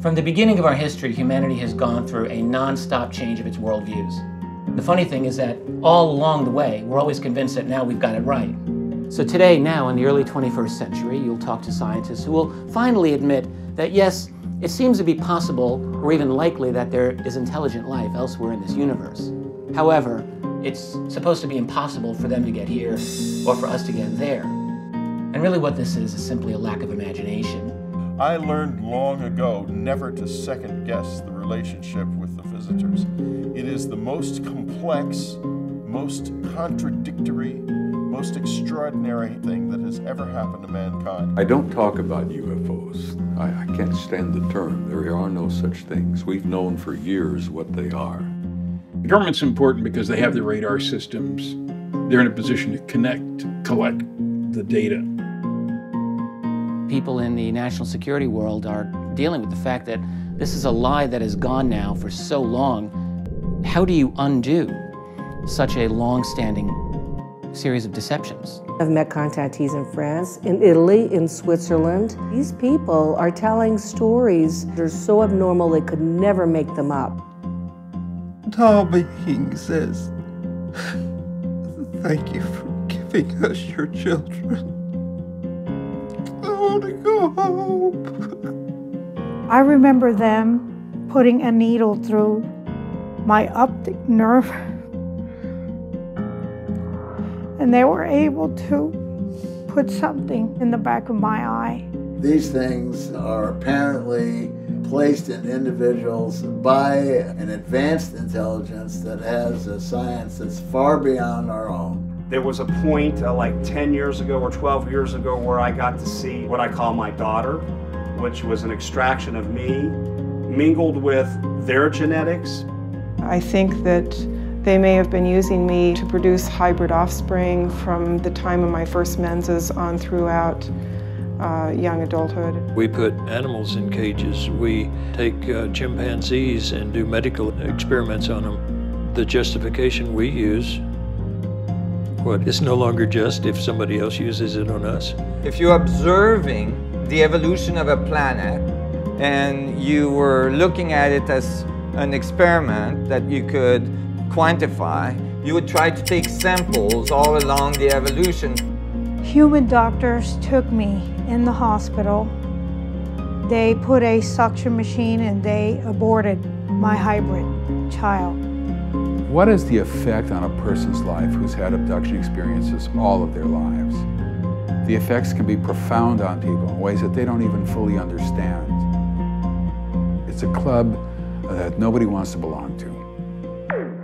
From the beginning of our history, humanity has gone through a non-stop change of its worldviews. The funny thing is that all along the way, we're always convinced that now we've got it right. So today, now in the early 21st century, you'll talk to scientists who will finally admit that yes, it seems to be possible or even likely that there is intelligent life elsewhere in this universe. However, it's supposed to be impossible for them to get here or for us to get there. And really what this is simply a lack of imagination. I learned long ago never to second guess the relationship with the visitors. It is the most complex, most contradictory, most extraordinary thing that has ever happened to mankind. I don't talk about UFOs. I can't stand the term. There are no such things. We've known for years what they are. The government's important because they have the radar systems. They're in a position to connect, collect the data. People in the national security world are dealing with the fact that this is a lie that has gone now for so long. How do you undo such a long-standing series of deceptions? I've met contactees in France, in Italy, in Switzerland. These people are telling stories that are so abnormal they could never make them up. Tall Being says, "Thank you for giving us your children. I want to go home." I remember them putting a needle through my optic nerve, and they were able to put something in the back of my eye. These things are apparently placed in individuals by an advanced intelligence that has a science that's far beyond our own. There was a point like 10 years ago or 12 years ago where I got to see what I call my daughter, which was an extraction of me, mingled with their genetics. I think that they may have been using me to produce hybrid offspring from the time of my first menses on throughout young adulthood. We put animals in cages. We take chimpanzees and do medical experiments on them. The justification we use, it's no longer just if somebody else uses it on us. If you're observing the evolution of a planet and you were looking at it as an experiment that you could quantify, you would try to take samples all along the evolution. Human doctors took me in the hospital. They put a suction machine and they aborted my hybrid child. What is the effect on a person's life who's had abduction experiences all of their lives? The effects can be profound on people in ways that they don't even fully understand. It's a club that nobody wants to belong to.